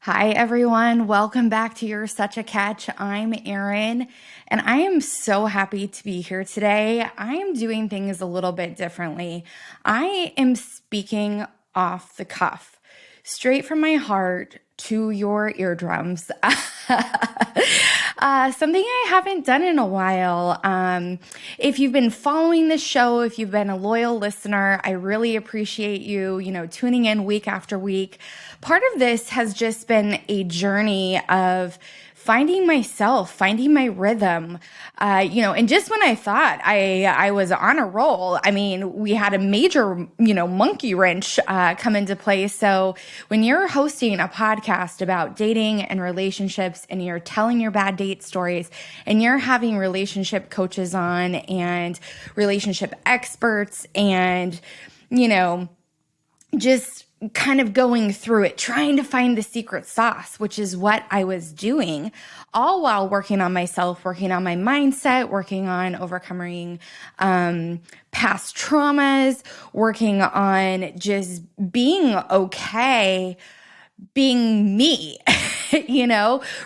Hi, everyone. Welcome back to You're Such a Catch. I'm Erin, and I am so happy to be here today. I am doing things a little bit differently. I am speaking off the cuff, straight from my heart to your eardrums. Something I haven't done in a while. If you've been following the show, if you've been a loyal listener, I really appreciate you, tuning in week after week. Part of this has just been a journey of finding myself, finding my rhythm, and just when I thought I was on a roll, we had a major, monkey wrench come into play. So when you're hosting a podcast about dating and relationships and you're telling your bad date stories and you're having relationship coaches on and relationship experts and, just kind of going through it, trying to find the secret sauce, which is what I was doing, all while working on myself, working on my mindset, working on overcoming past traumas, working on just being okay, being me,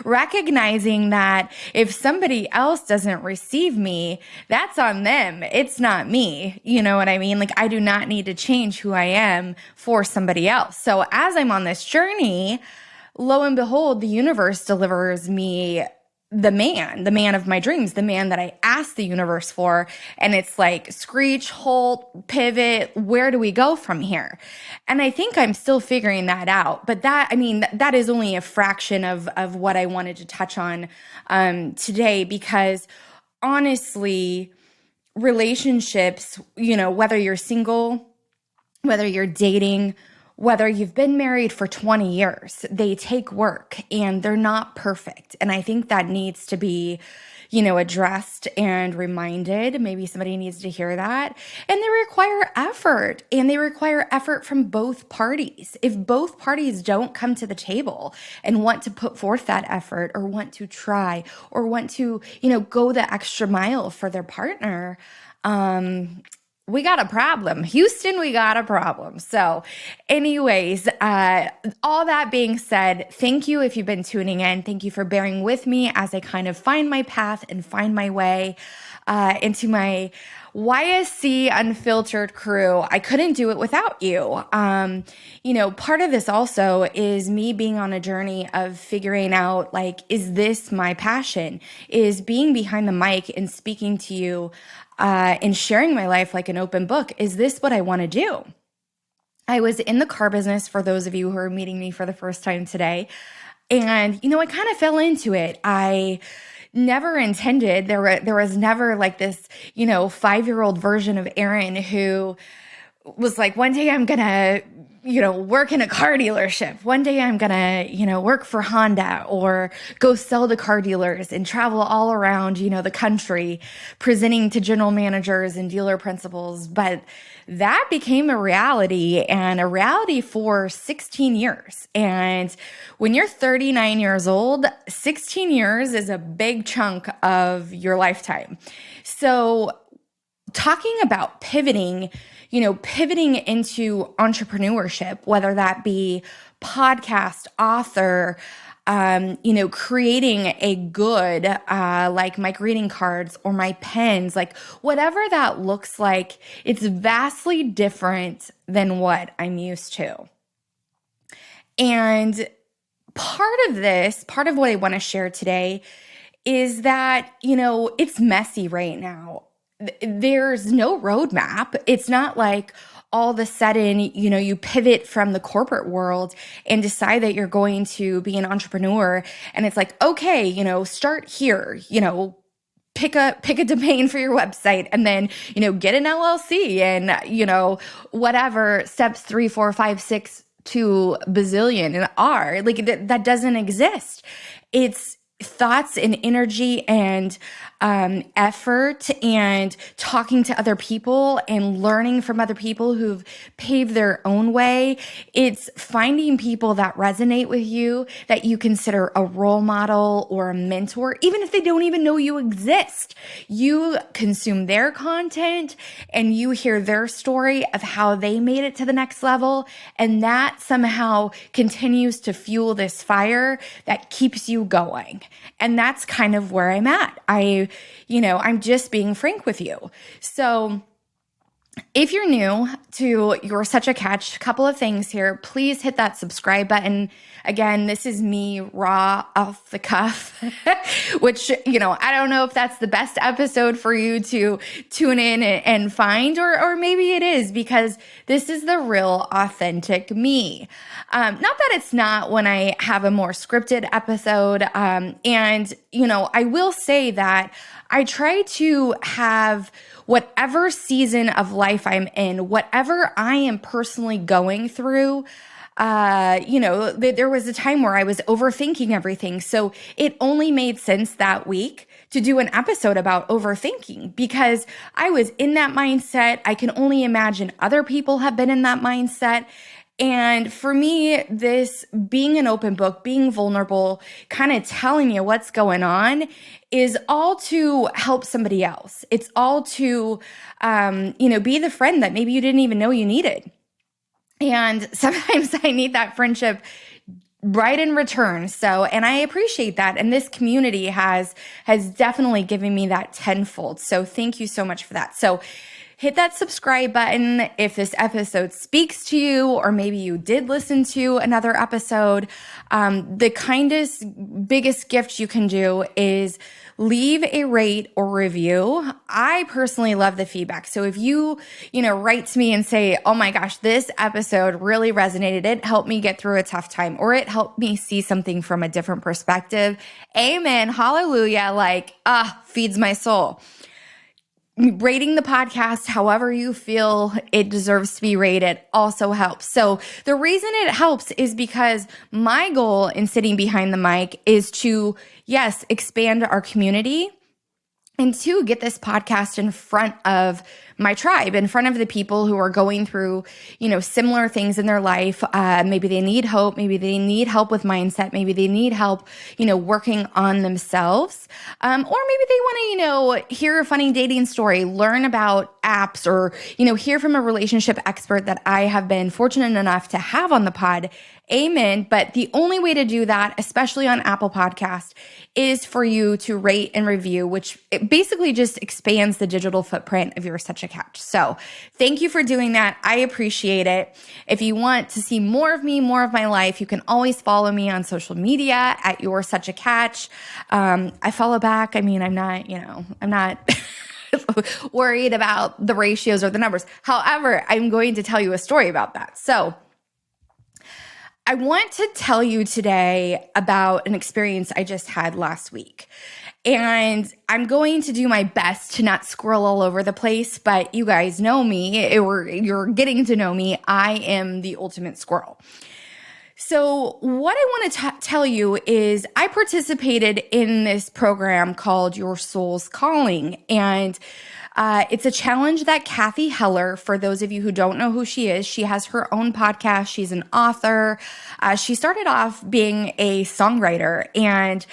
recognizing that if somebody else doesn't receive me, that's on them. It's not me. You know what I mean? Like, I do not need to change who I am for somebody else. So as I'm on this journey, lo and behold, the universe delivers me the man of my dreams, the man that I asked the universe for. And it's like, screech, halt, pivot, where do we go from here? And I think I'm still figuring that out. But that is only a fraction of what I wanted to touch on today, because honestly, relationships, whether you're single, whether you're dating, whether you've been married for 20 years, they take work and they're not perfect. And I think that needs to be, addressed and reminded. Maybe somebody needs to hear that. And they require effort, and they require effort from both parties. If both parties don't come to the table and want to put forth that effort or want to try or want to, go the extra mile for their partner, we got a problem. Houston, we got a problem. So anyways, all that being said, thank you if you've been tuning in. Thank you for bearing with me as I kind of find my path and find my way into my YSC Unfiltered crew. I couldn't do it without you. Part of this also is me being on a journey of figuring out, like, is this my passion? Is being behind the mic and speaking to you and sharing my life like an open book, is this what I want to do? I was in the car business, for those of you who are meeting me for the first time today. And, I kind of fell into it. I never intended, there was never like this, 5-year-old version of Erin who was like, one day I'm going to, work in a car dealership. One day I'm going to, work for Honda or go sell to car dealers and travel all around, the country, presenting to general managers and dealer principals. But that became a reality, and a reality for 16 years. And when you're 39 years old, 16 years is a big chunk of your lifetime. So talking about pivoting into entrepreneurship, whether that be podcast, author, creating a good, like my greeting cards or my pens, like whatever that looks like, it's vastly different than what I'm used to. And part of what I want to share today is that, it's messy right now. There's no roadmap. It's not like all of a sudden, you pivot from the corporate world and decide that you're going to be an entrepreneur. And it's like, okay, start here, pick a domain for your website and then, get an LLC and, whatever steps 3, 4, 5, 6 to bazillion and R, like that doesn't exist. It's thoughts and energy and effort and talking to other people and learning from other people who've paved their own way. It's finding people that resonate with you, that you consider a role model or a mentor, even if they don't even know you exist. You consume their content and you hear their story of how they made it to the next level. And that somehow continues to fuel this fire that keeps you going. And that's kind of where I'm at. I'm just being frank with you. So if you're new to You're Such a Catch, a couple of things here. Please hit that subscribe button. Again, this is me raw off the cuff, which, I don't know if that's the best episode for you to tune in and find, or maybe it is, because this is the real authentic me. Not that it's not when I have a more scripted episode. I will say that I try to have whatever season of life I'm in, whatever I am personally going through. There was a time where I was overthinking everything. So it only made sense that week to do an episode about overthinking because I was in that mindset. I can only imagine other people have been in that mindset. And for me, this being an open book, being vulnerable, kind of telling you what's going on is all to help somebody else. It's all to, be the friend that maybe you didn't even know you needed. And sometimes I need that friendship right in return. And I appreciate that. And this community has definitely given me that tenfold. So thank you so much for that. So hit that subscribe button if this episode speaks to you, or maybe you did listen to another episode. The kindest, biggest gift you can do is leave a rate or review. I personally love the feedback. So if you, write to me and say, oh my gosh, this episode really resonated. It helped me get through a tough time, or it helped me see something from a different perspective. Amen. Hallelujah. Feeds my soul. Rating the podcast however you feel it deserves to be rated also helps. So the reason it helps is because my goal in sitting behind the mic is to, yes, expand our community, and to get this podcast in front of my tribe, in front of the people who are going through, similar things in their life. Maybe they need hope. Maybe they need help with mindset. Maybe they need help, working on themselves. Or maybe they want to, hear a funny dating story, learn about apps, or, hear from a relationship expert that I have been fortunate enough to have on the pod. Amen. But the only way to do that, especially on Apple Podcast, is for you to rate and review, which it basically just expands the digital footprint of You're Such a Catch. So thank you for doing that. I appreciate it. If you want to see more of me, more of my life, you can always follow me on social media at You're Such a Catch. I follow back. I'm not worried about the ratios or the numbers. However, I'm going to tell you a story about that. So I want to tell you today about an experience I just had last week. And I'm going to do my best to not squirrel all over the place, but you guys know me, or you're getting to know me. I am the ultimate squirrel. So what I want to tell you is I participated in this program called Your Soul's Calling. And it's a challenge that Cathy Heller, for those of you who don't know who she is, she has her own podcast. She's an author. She started off being a songwriter, and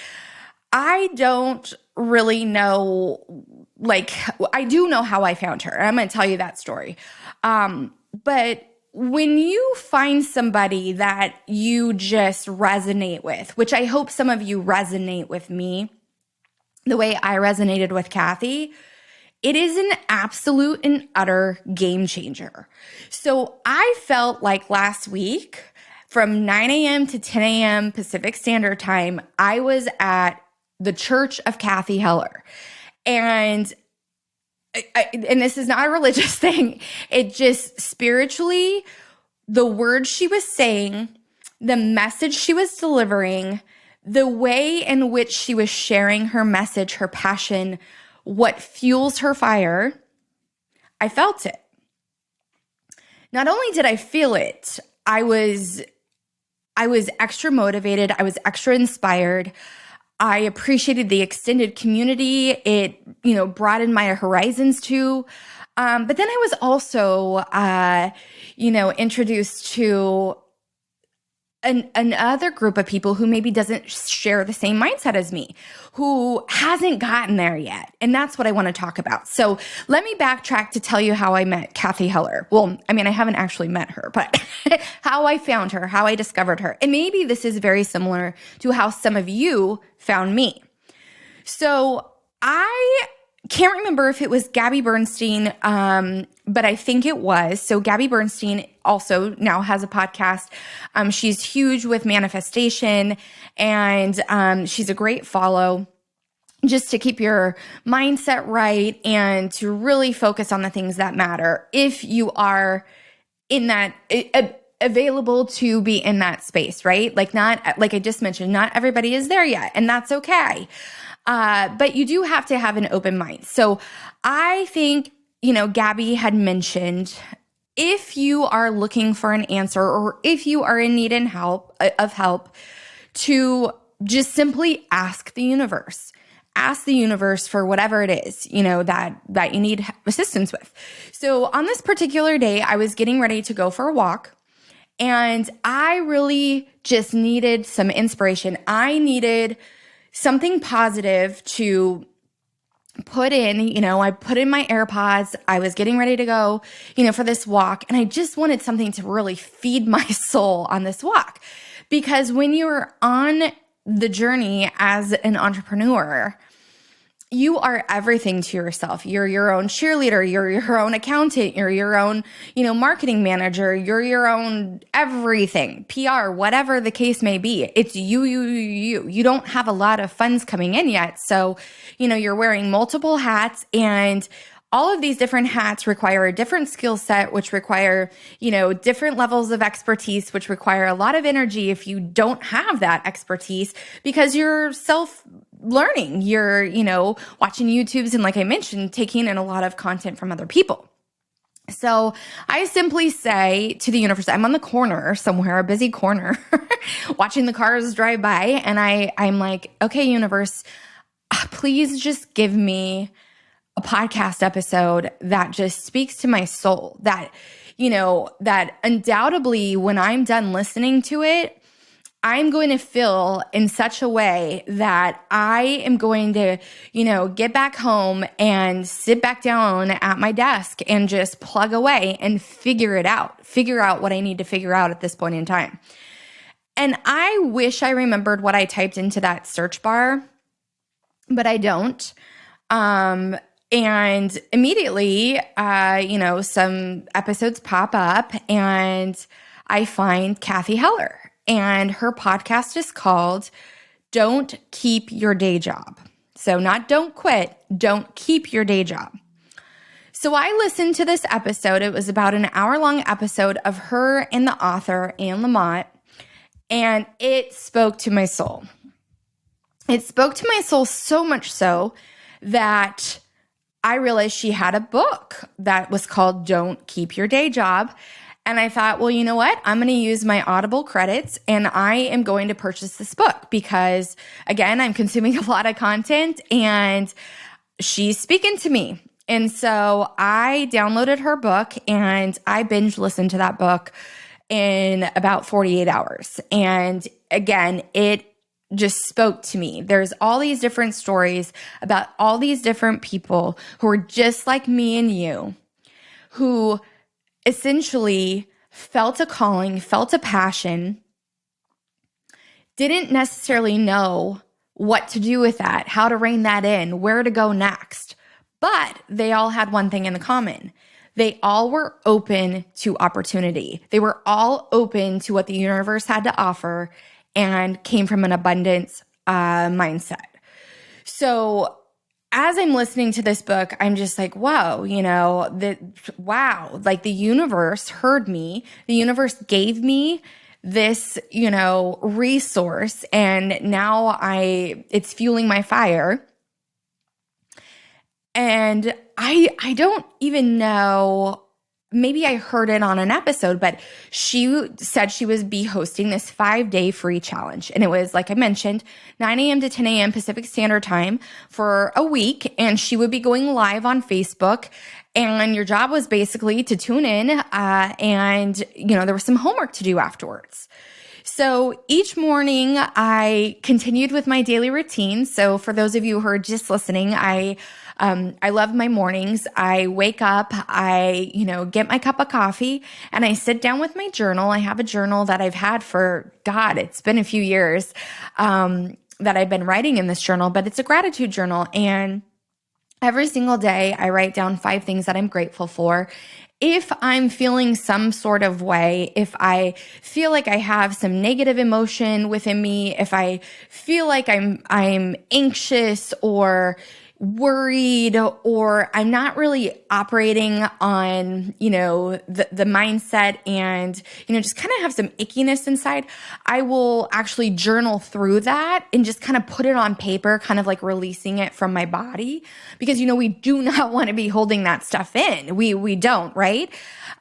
I don't really know, I do know how I found her. I'm going to tell you that story. But when you find somebody that you just resonate with, which I hope some of you resonate with me, the way I resonated with Cathy, it is an absolute and utter game changer. So I felt like last week from 9 a.m. to 10 a.m. Pacific Standard Time, I was at the Church of Cathy Heller. And this is not a religious thing. It just spiritually, the words she was saying, the message she was delivering, the way in which she was sharing her message, her passion, what fuels her fire, I felt it. Not only did I feel it, I was extra motivated. I was extra inspired. I appreciated the extended community. It, broadened my horizons too. But then I was also, introduced to another group of people who maybe doesn't share the same mindset as me, who hasn't gotten there yet. And that's what I want to talk about. So let me backtrack to tell you how I met Cathy Heller. Well, I mean, I haven't actually met her, but how I found her, how I discovered her. And maybe this is very similar to how some of you found me. So I can't remember if it was Gabby Bernstein, but I think it was. So Gabby Bernstein also now has a podcast. She's huge with manifestation, and she's a great follow just to keep your mindset right and to really focus on the things that matter if you are in that available to be in that space, right? Like I just mentioned, not everybody is there yet, and that's okay. But you do have to have an open mind. So I think, Gabby had mentioned if you are looking for an answer or if you are in need of help, to just simply ask the universe. Ask the universe for whatever it is, that you need assistance with. So on this particular day, I was getting ready to go for a walk, and I really just needed some inspiration. I needed something positive to put in. I put in my AirPods. I was getting ready to go, for this walk, and I just wanted something to really feed my soul on this walk. Because when you're on the journey as an entrepreneur, you are everything to yourself. You're your own cheerleader. You're your own accountant. You're your own, marketing manager. You're your own everything, PR, whatever the case may be. It's you. You don't have a lot of funds coming in yet. So, you're wearing multiple hats, and all of these different hats require a different skill set, which require, different levels of expertise, which require a lot of energy if you don't have that expertise, because you're self-learning. You're, watching YouTubes, and like I mentioned, taking in a lot of content from other people. So I simply say to the universe, I'm on the corner somewhere, a busy corner, watching the cars drive by, and I'm like, okay, universe, please just give me a podcast episode that just speaks to my soul, that, that undoubtedly when I'm done listening to it, I'm going to feel in such a way that I am going to, get back home and sit back down at my desk and just plug away and figure out what I need to figure out at this point in time. And I wish I remembered what I typed into that search bar, but I don't. And immediately, some episodes pop up, and I find Cathy Heller, and her podcast is called Don't Keep Your Day Job. So not don't quit, don't keep your day job. So I listened to this episode. It was about an hour-long episode of her and the author, Anne Lamott, and it spoke to my soul. It spoke to my soul so much so that I realized she had a book that was called Don't Keep Your Day Job. And I thought, well, you know what? I'm going to use my Audible credits, and I am going to purchase this book because, again, I'm consuming a lot of content and she's speaking to me. And so I downloaded her book and I binge listened to that book in about 48 hours. And again, it just spoke to me. There's all these different stories about all these different people who are just like me and you, who essentially felt a calling, felt a passion, didn't necessarily know what to do with that, how to rein that in, where to go next. But they all had one thing in common. They all were open to opportunity. They were all open to what the universe had to offer and came from an abundance mindset. So as I'm listening to this book, I'm just like, wow, like the universe heard me. The universe gave me this, resource, and now it's fueling my fire. And I don't even know maybe I heard it on an episode, but she said she was be hosting this 5-day free challenge. And it was, like I mentioned, 9 a.m. to 10 a.m. Pacific Standard Time for a week. And she would be going live on Facebook. And your job was basically to tune in. And, there was some homework to do afterwards. So each morning I continued with my daily routine. So for those of you who are just listening, I love my mornings. I wake up, I get my cup of coffee, and I sit down with my journal. I have a journal that I've had for, it's been a few years that I've been writing in this journal, but it's a gratitude journal. And every single day I write down 5 things that I'm grateful for. If I'm feeling some sort of way, if I feel like I have some negative emotion within me, if I feel like I'm anxious or worried, or I'm not really operating on, the mindset and, just kind of have some ickiness inside, I will actually journal through that and just kind of put it on paper, kind of like releasing it from my body, because, we do not want to be holding that stuff in. We don't, right?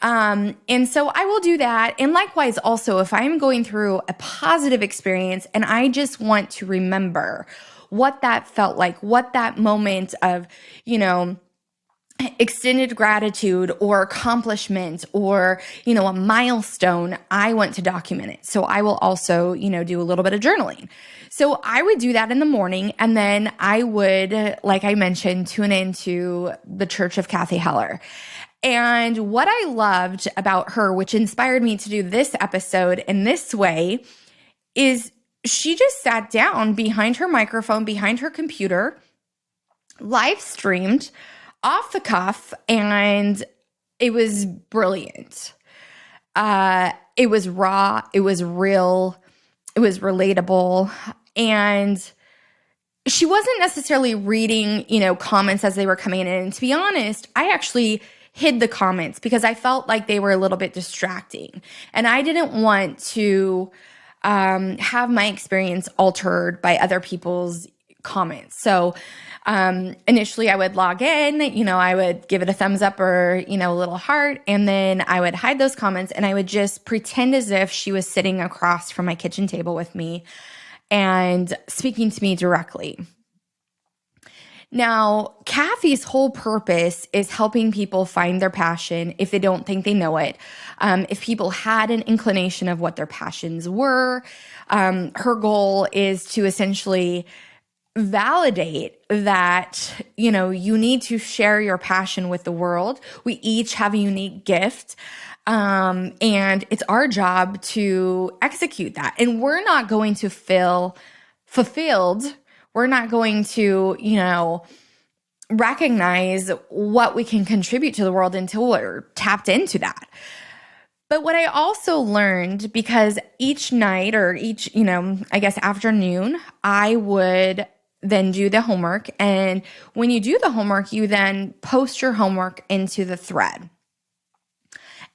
And so I will do that. And likewise, also, if I'm going through a positive experience and I just want to remember what that felt like, what that moment of, extended gratitude or accomplishment or, a milestone, I want to document it. So I will also, do a little bit of journaling. So I would do that in the morning. And then I would, like I mentioned, tune into the Church of Cathy Heller. And what I loved about her, which inspired me to do this episode in this way, is she just sat down behind her microphone, behind her computer, live streamed off the cuff, and it was brilliant. It was raw, it was real, it was relatable, and she wasn't necessarily reading, comments as they were coming in. And to be honest, I actually hid the comments because I felt like they were a little bit distracting, and I didn't want to have my experience altered by other people's comments. So initially I would log in, I would give it a thumbs up or, a little heart, and then I would hide those comments and I would just pretend as if she was sitting across from my kitchen table with me and speaking to me directly. Now, Cathy's whole purpose is helping people find their passion if they don't think they know it. If people had an inclination of what their passions were, her goal is to essentially validate that, you need to share your passion with the world. We each have a unique gift. And it's our job to execute that. And we're not going to feel fulfilled. We're not going to, recognize what we can contribute to the world until we're tapped into that. But what I also learned, because each night or each, afternoon, I would then do the homework. And when you do the homework, you then post your homework into the thread.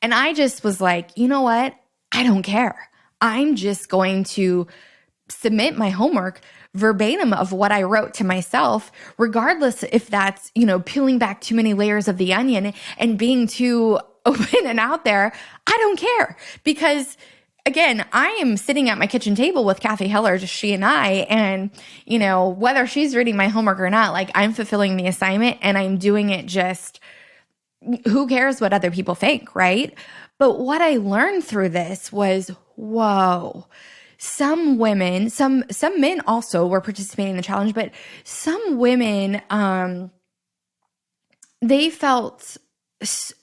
And I just was like, you know what? I don't care. I'm just going to submit my homework verbatim of what I wrote to myself, regardless if that's, peeling back too many layers of the onion and being too open and out there. I don't care, because again, I am sitting at my kitchen table with Cathy Heller, just she and I, and, whether she's reading my homework or not, like, I'm fulfilling the assignment and I'm doing it just, who cares what other people think, right? But what I learned through this was, whoa, some women, some men also were participating in the challenge, but some women, they felt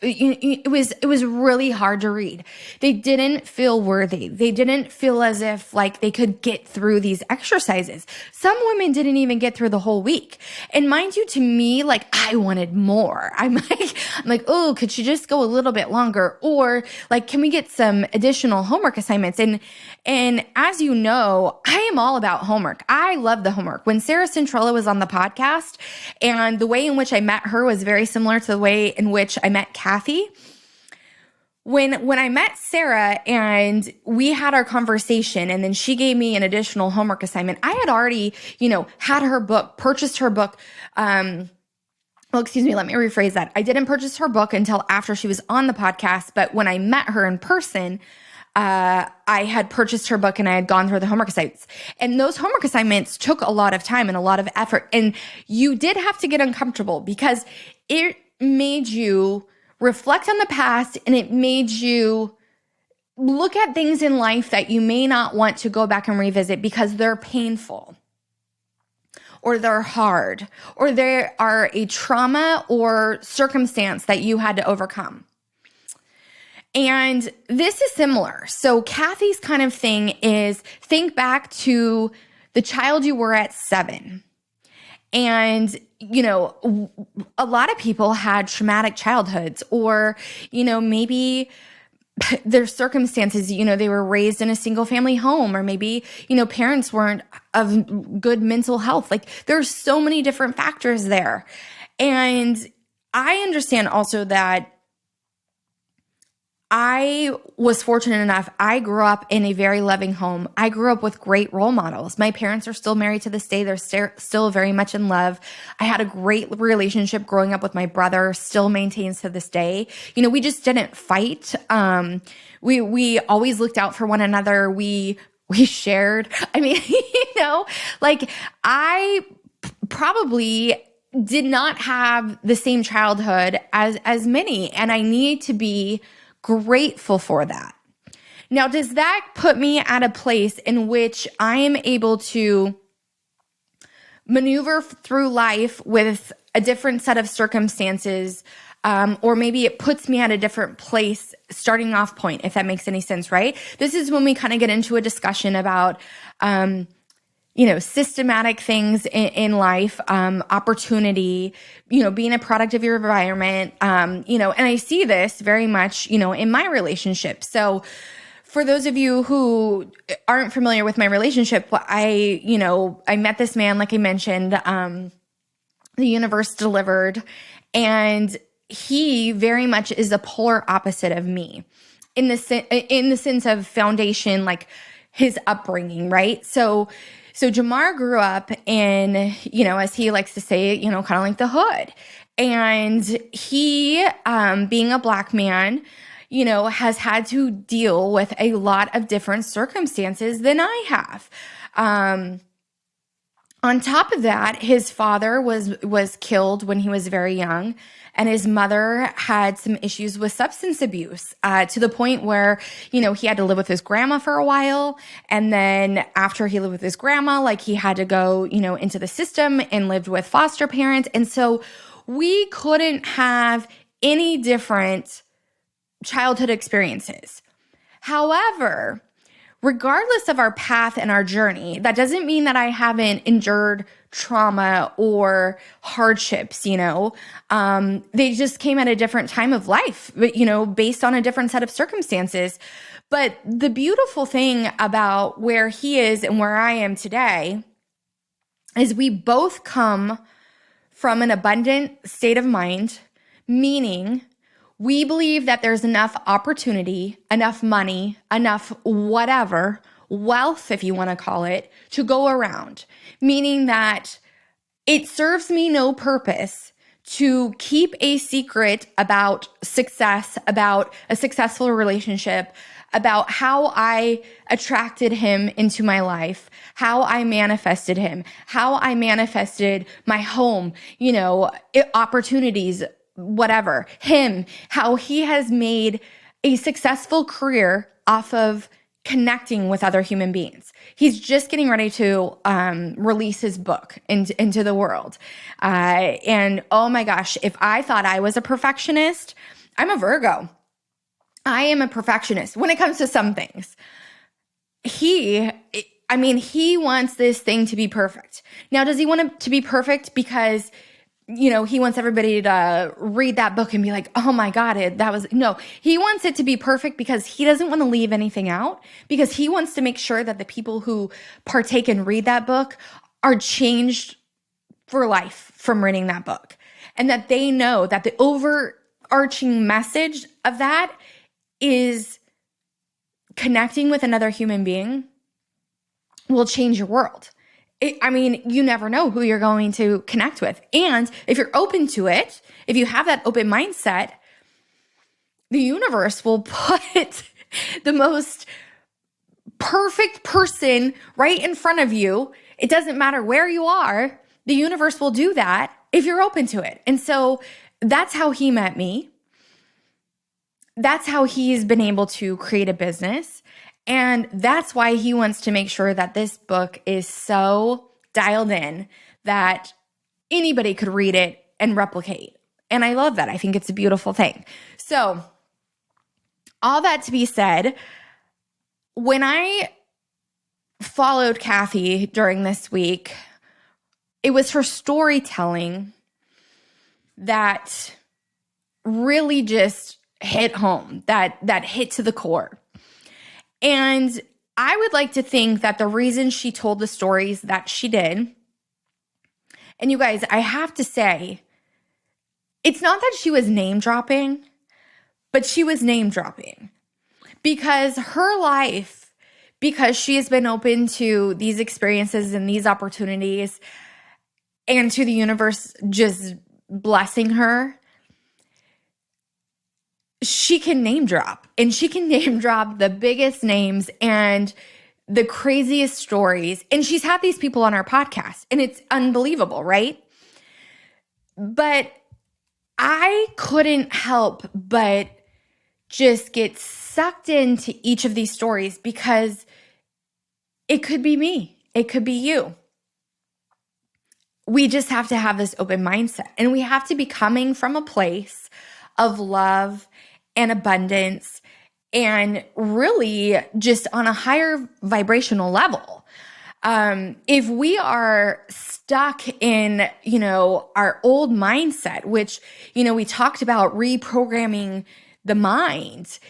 it was really hard to read. They didn't feel worthy. They didn't feel as if like they could get through these exercises. Some women didn't even get through the whole week. And mind you, to me, like, I wanted more. I'm like, oh, could she just go a little bit longer? Or like, can we get some additional homework assignments? And as you know, I am all about homework. I love the homework. When Sarah Centrella was on the podcast, and the way in which I met her was very similar to the way in which I met Cathy. When I met Sarah and we had our conversation, and then she gave me an additional homework assignment, I had already, had her book, purchased her book, well, excuse me, let me rephrase that. I didn't purchase her book until after she was on the podcast, but when I met her in person, I had purchased her book and I had gone through the homework assignments. And those homework assignments took a lot of time and a lot of effort. And you did have to get uncomfortable because it made you reflect on the past and it made you look at things in life that you may not want to go back and revisit because they're painful, or they're hard, or they are a trauma or circumstance that you had to overcome. And this is similar. So Cathy's kind of thing is think back to the child you were at 7. And, you know, a lot of people had traumatic childhoods, or, you know, maybe their circumstances, you know, they were raised in a single family home, or maybe, you know, parents weren't of good mental health. Like there's so many different factors there. And I understand also that I was fortunate enough. I grew up in a very loving home. I grew up with great role models. My parents are still married to this day. They're still very much in love. I had a great relationship growing up with my brother, still maintains to this day. You know, we just didn't fight. We always looked out for one another. We shared. I mean, you know, like I probably did not have the same childhood as many, and I need to be grateful for that. Now, does that put me at a place in which I am able to maneuver through life with a different set of circumstances, or maybe it puts me at a different place starting off point, if that makes any sense, right? This is when we kind of get into a discussion about you know, systematic things in life, opportunity, you know, being a product of your environment, you know, and I see this very much, you know, in my relationship. So for those of you who aren't familiar with my relationship, I met this man, like I mentioned, the universe delivered, and he very much is the polar opposite of me in the sense of foundation, like his upbringing, right? So Jamar grew up in, you know, as he likes to say, you know, kind of like the hood. And he, being a Black man, you know, has had to deal with a lot of different circumstances than I have. On top of that, his father was killed when he was very young, and his mother had some issues with substance abuse, to the point where, you know, he had to live with his grandma for a while. And then after he lived with his grandma, like he had to go, you know, into the system and lived with foster parents. And so we couldn't have any different childhood experiences. However, regardless of our path and our journey, that doesn't mean that I haven't endured trauma or hardships, you know. They just came at a different time of life, but, you know, based on a different set of circumstances. But the beautiful thing about where he is and where I am today is we both come from an abundant state of mind, meaning we believe that there's enough opportunity, enough money, enough whatever, wealth, if you want to call it, to go around. Meaning that it serves me no purpose to keep a secret about success, about a successful relationship, about how I attracted him into my life, how I manifested him, how I manifested my home, you know, opportunities, whatever, him, how he has made a successful career off of connecting with other human beings. He's just getting ready to release his book into the world. And oh my gosh, if I thought I was a perfectionist, I'm a Virgo. I am a perfectionist when it comes to some things. He wants this thing to be perfect. Now, does he want it to be perfect because, you know, he wants everybody to read that book and be like, oh my God, no, he wants it to be perfect because he doesn't want to leave anything out, because he wants to make sure that the people who partake and read that book are changed for life from reading that book. And that they know that the overarching message of that is connecting with another human being will change your world. I mean, you never know who you're going to connect with. And if you're open to it, if you have that open mindset, the universe will put the most perfect person right in front of you. It doesn't matter where you are. The universe will do that if you're open to it. And so that's how he met me. That's how he's been able to create a business. And that's why he wants to make sure that this book is so dialed in that anybody could read it and replicate. And I love that. I think it's a beautiful thing. So, all that to be said, when I followed Cathy during this week, it was her storytelling that really just hit home, that hit to the core. And I would like to think that the reason she told the stories that she did, and you guys, I have to say, it's not that she was name dropping, but she was name dropping because her life, because she has been open to these experiences and these opportunities and to the universe just blessing her, she can name drop, and she can name drop the biggest names and the craziest stories. And she's had these people on our podcast, and it's unbelievable, right? But I couldn't help but just get sucked into each of these stories because it could be me. It could be you. We just have to have this open mindset, and we have to be coming from a place of love and abundance and really just on a higher vibrational level. If we are stuck in, our old mindset, which, we talked about reprogramming the mind.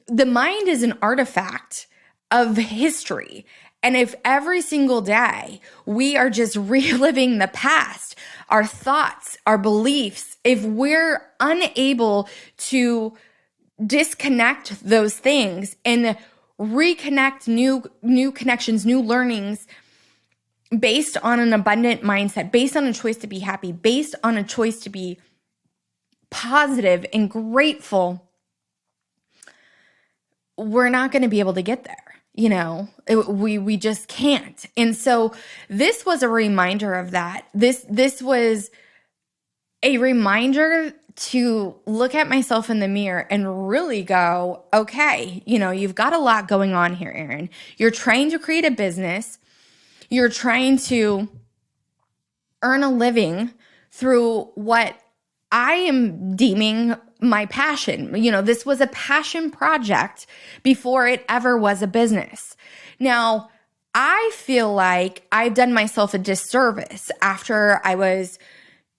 The mind is an artifact of history. And if every single day we are just reliving the past, our thoughts, our beliefs, if we're unable to disconnect those things and reconnect new connections, new learnings based on an abundant mindset, based on a choice to be happy, based on a choice to be positive and grateful, we're not going to be able to get there. We just can't. And so this was a reminder of that. This was a reminder to look at myself in the mirror and really go, okay, you've got a lot going on here, Erin. You're trying to create a business. You're trying to earn a living through what I am deeming my passion. This was a passion project before it ever was a business. Now, I feel like I've done myself a disservice after I was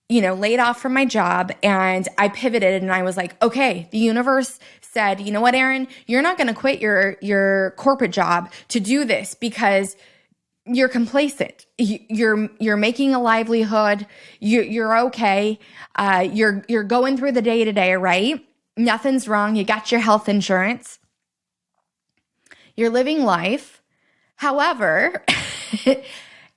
laid off from my job and I pivoted and I was like, okay, the universe said, you know what, Erin, you're not going to quit your corporate job to do this because you're complacent. You're making a livelihood. You're okay. You're going through the day to day, right? Nothing's wrong. You got your health insurance. You're living life. However,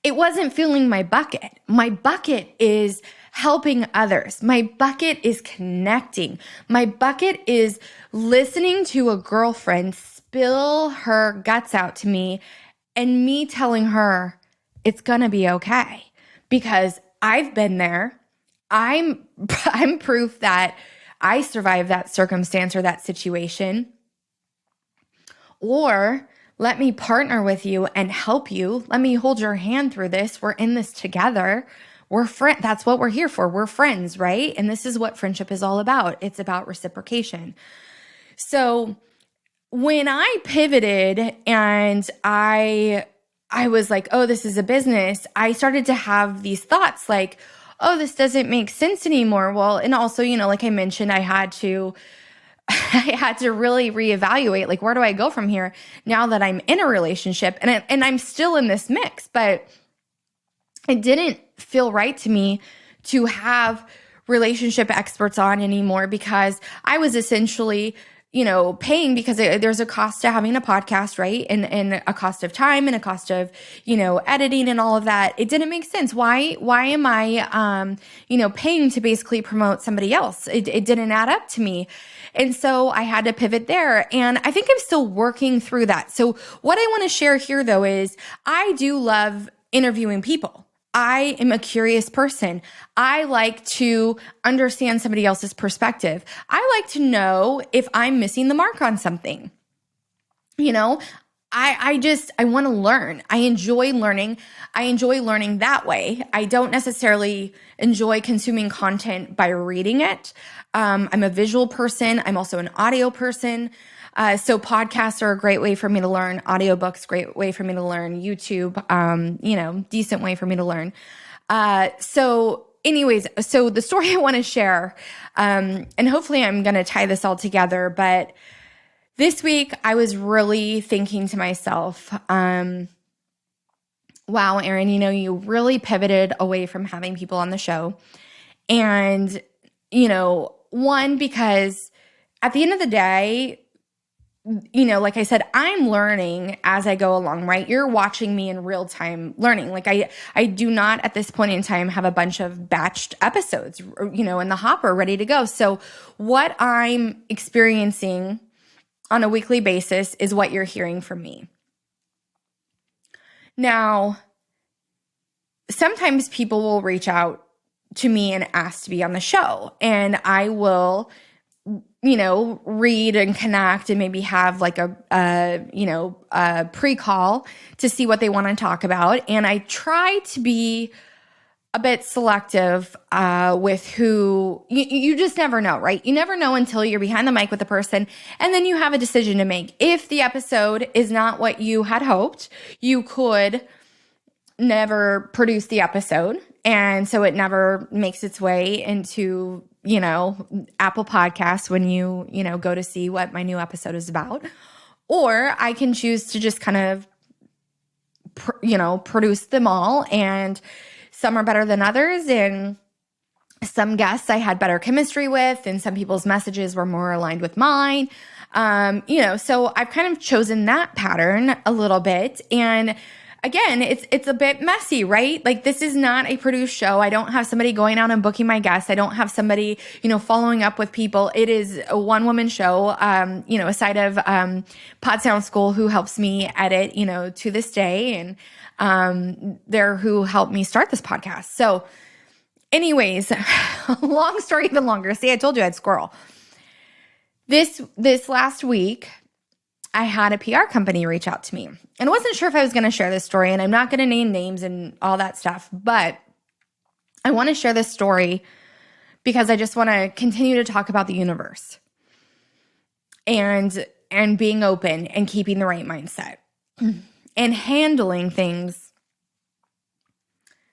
it wasn't filling my bucket. My bucket is helping others. My bucket is connecting. My bucket is listening to a girlfriend spill her guts out to me and me telling her it's going to be okay because I've been there. I'm proof that I survived that circumstance or that situation. Or let me partner with you and help you. Let me hold your hand through this. We're in this together. We're friends. That's what we're here for. We're friends, right? And this is what friendship is all about. It's about reciprocation. So when I pivoted and I was like, oh, this is a business, I started to have these thoughts like, oh, this doesn't make sense anymore. Well, and also, like I mentioned, I had to really reevaluate, like, where do I go from here now that I'm in a relationship? And I'm still in this mix, but it didn't feel right to me to have relationship experts on anymore because I was essentially paying because there's a cost to having a podcast, right? And a cost of time and a cost of, editing and all of that. It didn't make sense. Why am I, paying to basically promote somebody else? It didn't add up to me. And so I had to pivot there. And I think I'm still working through that. So what I want to share here though is I do love interviewing people. I am a curious person. I like to understand somebody else's perspective. I like to know if I'm missing the mark on something. I want to learn. I enjoy learning. I enjoy learning that way. I don't necessarily enjoy consuming content by reading it. I'm a visual person. I'm also an audio person. So podcasts are a great way for me to learn. Audiobooks, great way for me to learn. YouTube, decent way for me to learn. So the story I want to share, and hopefully I'm going to tie this all together, but this week I was really thinking to myself, wow, Erin, you really pivoted away from having people on the show. And, one, because at the end of the day, like I said, I'm learning as I go along, right? You're watching me in real time learning. Like I do not at this point in time have a bunch of batched episodes, in the hopper ready to go. So what I'm experiencing on a weekly basis is what you're hearing from me. Now, sometimes people will reach out to me and ask to be on the show, and I will read and connect and maybe have like a pre-call to see what they want to talk about. And I try to be a bit selective with who you just never know, right? You never know until you're behind the mic with the person, and then you have a decision to make. If the episode is not what you had hoped, you could never produce the episode, and so it never makes its way into Apple Podcasts when you go to see what my new episode is about. Or I can choose to just kind of produce them all, and some are better than others, and some guests I had better chemistry with, and some people's messages were more aligned with mine. So I've kind of chosen that pattern a little bit. And again, it's a bit messy, right? Like, this is not a produced show. I don't have somebody going out and booking my guests. I don't have somebody, following up with people. It is a one-woman show, aside of Pod Sound School, who helps me edit, to this day, and they're who helped me start this podcast. So anyways, long story, even longer. See, I told you I'd squirrel. This last week, I had a PR company reach out to me, and I wasn't sure if I was going to share this story, and I'm not going to name names and all that stuff, but I want to share this story because I just want to continue to talk about the universe and being open and keeping the right mindset and handling things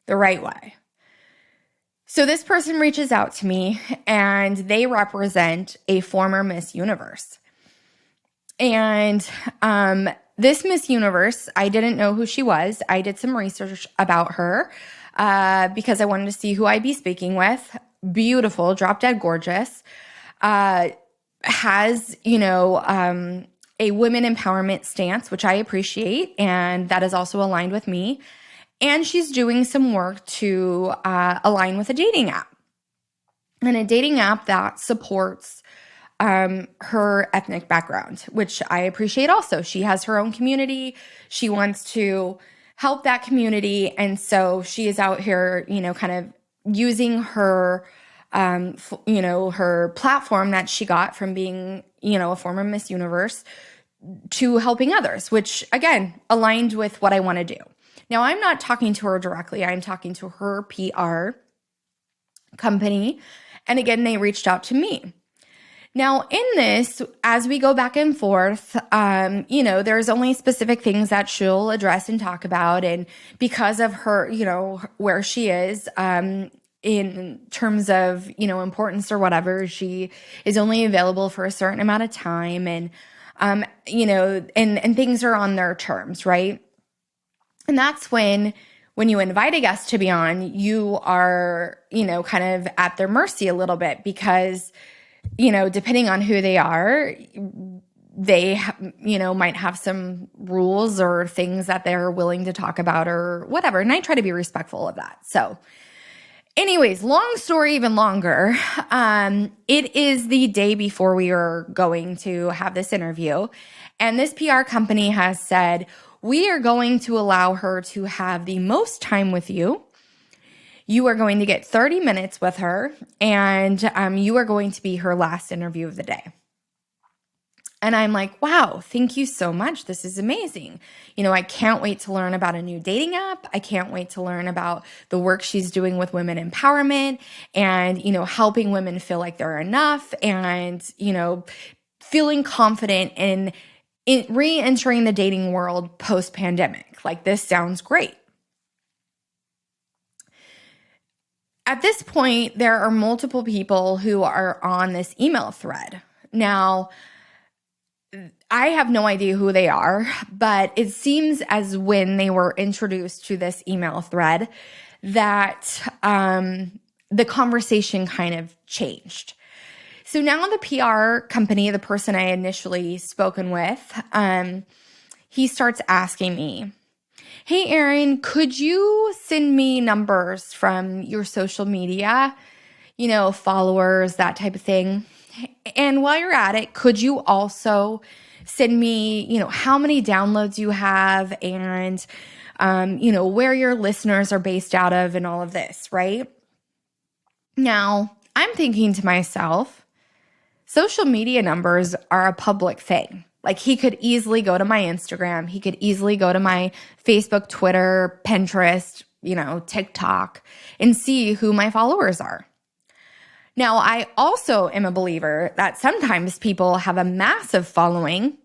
the right way. So this person reaches out to me, and they represent a former Miss Universe. And this Miss Universe, I didn't know who she was. I did some research about her because I wanted to see who I'd be speaking with. Beautiful, drop dead gorgeous. Has, a women empowerment stance, which I appreciate, and that is also aligned with me. And she's doing some work to align with a dating app. And a dating app that supports her ethnic background, which I appreciate also. She has her own community. She wants to help that community. And so she is out here, kind of using her, her platform that she got from being, a former Miss Universe to helping others, which again, aligned with what I want to do. Now, I'm not talking to her directly. I'm talking to her PR company. And again, they reached out to me. Now, in this, as we go back and forth, there's only specific things that she'll address and talk about. And because of her, where she is in terms of, importance or whatever, she is only available for a certain amount of time. And, and things are on their terms, right? And that's when you invite a guest to be on, you are, kind of at their mercy a little bit, because depending on who they are, they, might have some rules or things that they're willing to talk about or whatever. And I try to be respectful of that. So anyways, long story, even longer. It is the day before we are going to have this interview. And this PR company has said, we are going to allow her to have the most time with you. You are going to get 30 minutes with her, and you are going to be her last interview of the day. And I'm like, wow, thank you so much. This is amazing. I can't wait to learn about a new dating app. I can't wait to learn about the work she's doing with women empowerment and, helping women feel like they're enough and, feeling confident in re-entering the dating world post-pandemic. Like, this sounds great. At this point, there are multiple people who are on this email thread. Now, I have no idea who they are, but it seems as when they were introduced to this email thread that the conversation kind of changed. So now the PR company, the person I initially spoken with, he starts asking me, hey, Erin, could you send me numbers from your social media, followers, that type of thing? And while you're at it, could you also send me, how many downloads you have and, where your listeners are based out of and all of this, right? Now, I'm thinking to myself, social media numbers are a public thing. Like, he could easily go to my Instagram. He could easily go to my Facebook, Twitter, Pinterest, TikTok, and see who my followers are. Now, I also am a believer that sometimes people have a massive following,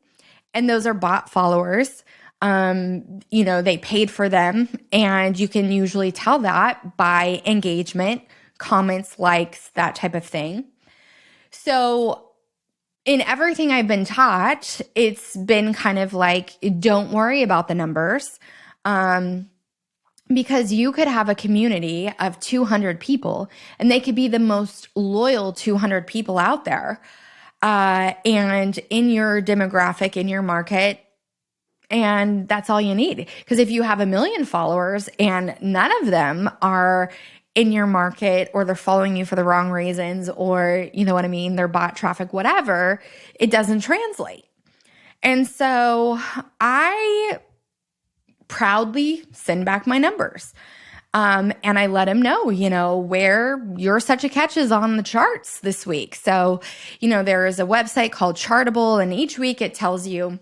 and those are bot followers. They paid for them, and you can usually tell that by engagement, comments, likes, that type of thing. So in everything I've been taught, it's been kind of like, don't worry about the numbers, because you could have a community of 200 people, and they could be the most loyal 200 people out there, and in your demographic, in your market, and that's all you need. Because if you have 1 million followers and none of them are in your market, or they're following you for the wrong reasons, or they're bot traffic, whatever, it doesn't translate. And so I proudly send back my numbers. And I let him know, where You're Such a Catch is on the charts this week. So, there is a website called Chartable, and each week it tells you,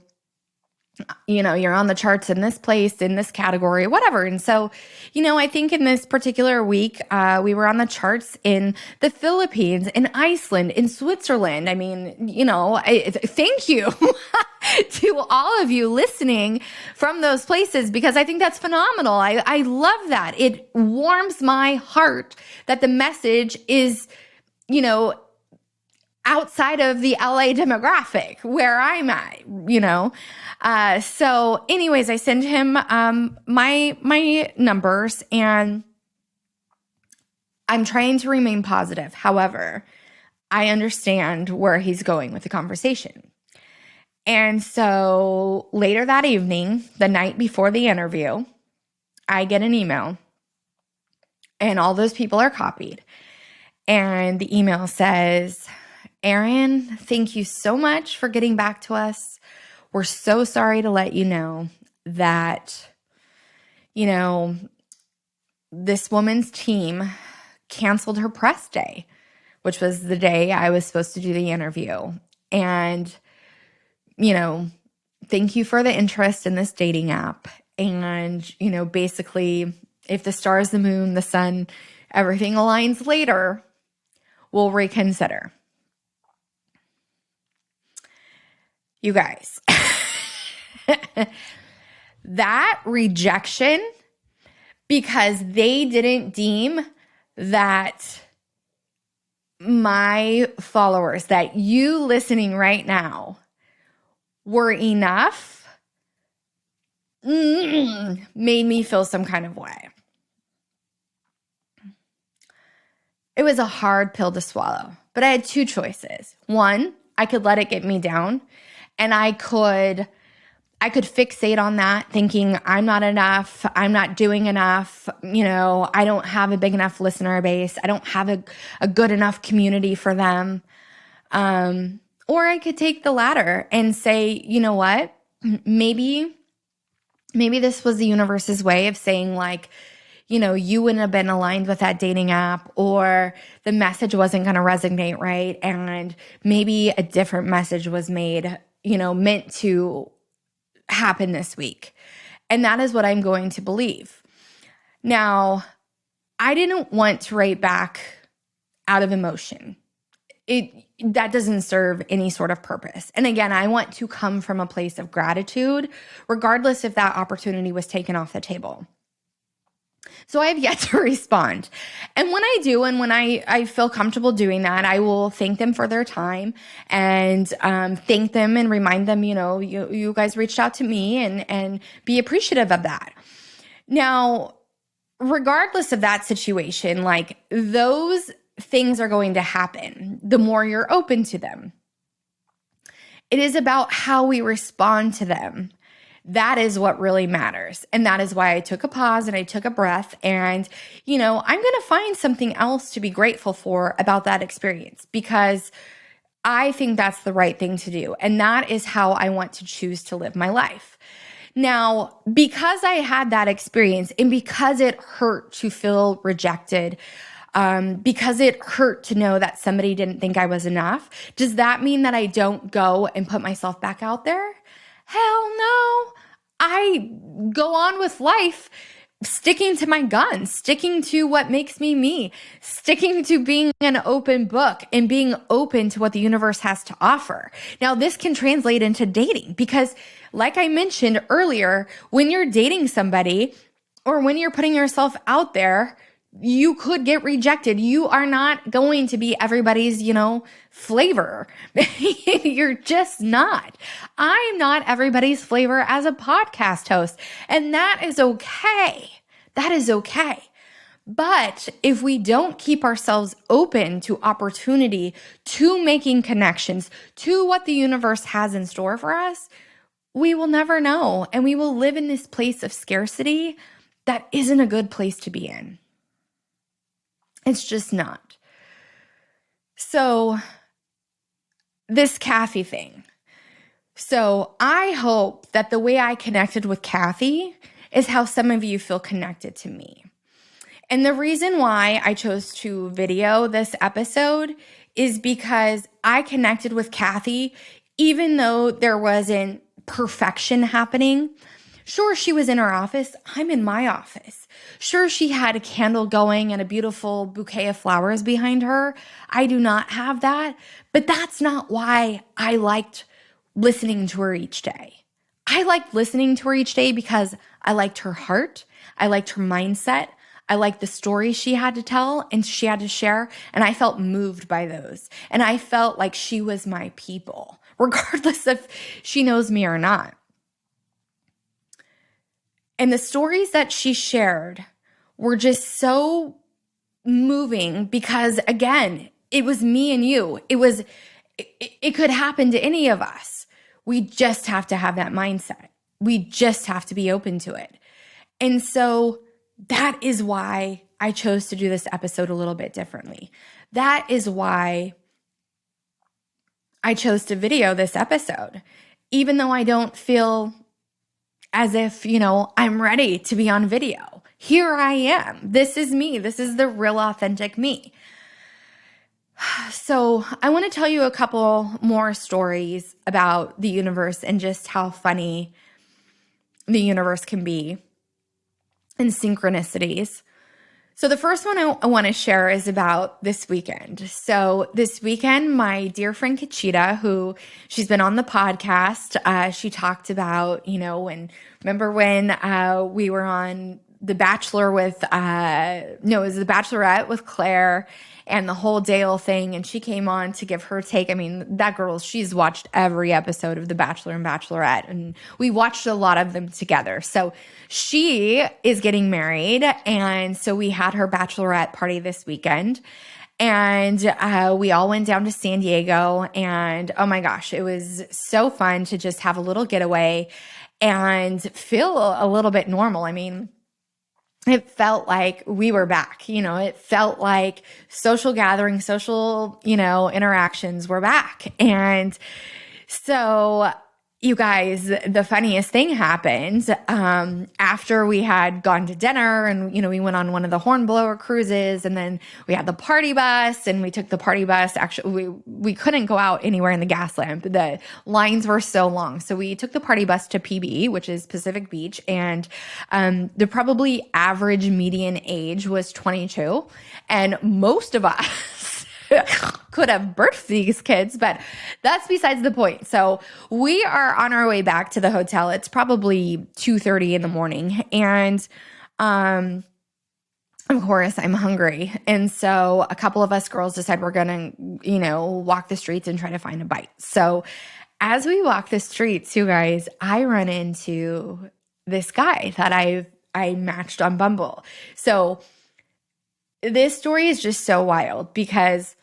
you're on the charts in this place, in this category, whatever. And so, I think in this particular week, we were on the charts in the Philippines, in Iceland, in Switzerland. I mean, thank you to all of you listening from those places, because I think that's phenomenal. I love that. It warms my heart that the message is, outside of the LA demographic where I'm at, So anyways, I send him my numbers, and I'm trying to remain positive. However, I understand where he's going with the conversation. And so later that evening, the night before the interview, I get an email, and all those people are copied. And the email says, Erin, thank you so much for getting back to us. We're so sorry to let you know that, this woman's team canceled her press day, which was the day I was supposed to do the interview. And, thank you for the interest in this dating app. And, basically, if the stars, the moon, the sun, everything aligns later, we'll reconsider. You guys, that rejection, because they didn't deem that my followers, that you listening right now, were enough, made me feel some kind of way. It was a hard pill to swallow. But I had two choices. One, I could let it get me down, and I could fixate on that, thinking I'm not enough, I'm not doing enough, I don't have a big enough listener base, I don't have a good enough community for them. Or I could take the latter and say, you know what, maybe this was the universe's way of saying, like, you wouldn't have been aligned with that dating app, or the message wasn't going to resonate right, and maybe a different message was made, meant to happen this week. And that is what I'm going to believe. Now, I didn't want to write back out of emotion. That doesn't serve any sort of purpose. And again, I want to come from a place of gratitude, regardless if that opportunity was taken off the table. So I have yet to respond. And when I do, and when I feel comfortable doing that, I will thank them for their time and thank them and remind them, you guys reached out to me, and be appreciative of that. Now, regardless of that situation, like, those things are going to happen the more you're open to them. It is about how we respond to them. That is what really matters. And that is why I took a pause and I took a breath, and, I'm going to find something else to be grateful for about that experience, because I think that's the right thing to do. And that is how I want to choose to live my life. Now, because I had that experience, and because it hurt to feel rejected, because it hurt to know that somebody didn't think I was enough, does that mean that I don't go and put myself back out there? Hell no. I go on with life, sticking to my guns, sticking to what makes me me, sticking to being an open book and being open to what the universe has to offer. Now, this can translate into dating, because like I mentioned earlier, when you're dating somebody, or when you're putting yourself out there, you could get rejected. You are not going to be everybody's, flavor. You're just not. I'm not everybody's flavor as a podcast host, and that is okay. That is okay. But if we don't keep ourselves open to opportunity, to making connections, to what the universe has in store for us, we will never know. And we will live in this place of scarcity that isn't a good place to be in. It's just not. So this Cathy thing. So I hope that the way I connected with Cathy is how some of you feel connected to me. And the reason why I chose to video this episode is because I connected with Cathy, even though there wasn't perfection happening. Sure, she was in her office. I'm in my office. Sure, she had a candle going and a beautiful bouquet of flowers behind her. I do not have that, but that's not why I liked listening to her each day. I liked listening to her each day because I liked her heart. I liked her mindset. I liked the stories she had to tell and she had to share, and I felt moved by those. And I felt like she was my people, regardless if she knows me or not. And the stories that she shared were just so moving because, again, it was me and you. It could happen to any of us. We just have to have that mindset. We just have to be open to it. And so that is why I chose to do this episode a little bit differently. That is why I chose to video this episode, even though I don't feel as if, I'm ready to be on video. Here I am. This is me. This is the real authentic me. So I want to tell you a couple more stories about the universe and just how funny the universe can be and synchronicities. So the first one I want to share is about this weekend. So this weekend, my dear friend Kachita, who she's been on the podcast, she talked about, remember when we were on The Bachelor with, it was The Bachelorette with Claire and the whole Dale thing, and she came on to give her take. I mean, that girl, she's watched every episode of The Bachelor and Bachelorette, and we watched a lot of them together. So she is getting married, and so we had her bachelorette party this weekend. And we all went down to San Diego, and oh my gosh, it was so fun to just have a little getaway and feel a little bit normal. I mean, it felt like we were back, it felt like social gatherings, social, interactions were back. And so you guys, the funniest thing happened after we had gone to dinner, and we went on one of the hornblower cruises, and then we had the party bus, and we took the party bus. Actually, we couldn't go out anywhere in the gas lamp. The lines were so long, so we took the party bus to PB, which is Pacific Beach, and the probably average median age was 22, and most of us could have birthed these kids, but that's besides the point. So we are on our way back to the hotel. It's probably 2:30 in the morning. And of course, I'm hungry. And so a couple of us girls decide we're going to, walk the streets and try to find a bite. So as we walk the streets, you guys, I run into this guy that I matched on Bumble. So this story is just so wild because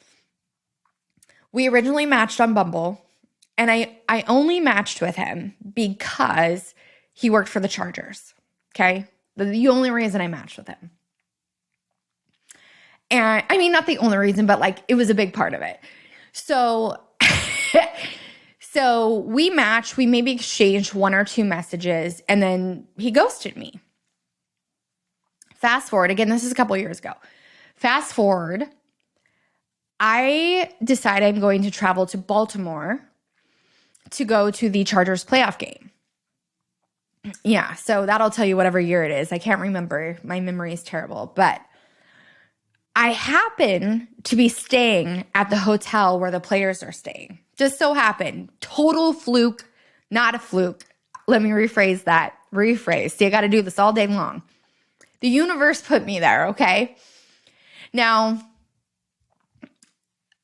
we originally matched on Bumble, and I only matched with him because he worked for the Chargers, okay? The only reason I matched with him. And I mean, not the only reason, but like it was a big part of it. So, so we matched, we maybe exchanged one or two messages, and then he ghosted me. Fast forward, again, this is a couple years ago. Fast forward, I decide I'm going to travel to Baltimore to go to the Chargers playoff game. Yeah, so that'll tell you whatever year it is. I can't remember. My memory is terrible. But I happen to be staying at the hotel where the players are staying. Just so happened. Total fluke, not a fluke. Let me rephrase that. See, I got to do this all day long. The universe put me there, okay? Now,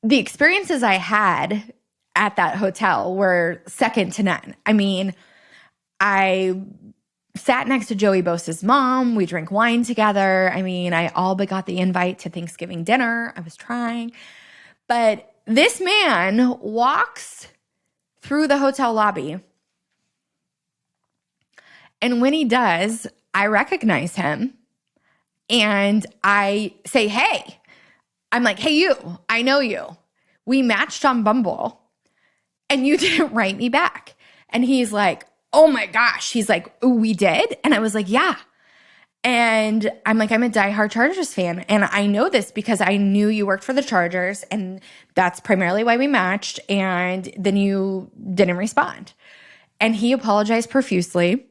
the experiences I had at that hotel were second to none. I mean, I sat next to Joey Bosa's mom. We drank wine together. I mean, I all but got the invite to Thanksgiving dinner. I was trying. But this man walks through the hotel lobby. And when he does, I recognize him. And I say, hey. I'm like, hey, you, I know you. We matched on Bumble and you didn't write me back. And he's like, oh my gosh. He's like, oh, we did? And I was like, yeah. And I'm like, I'm a diehard Chargers fan. And I know this because I knew you worked for the Chargers, and that's primarily why we matched. And then you didn't respond. And he apologized profusely,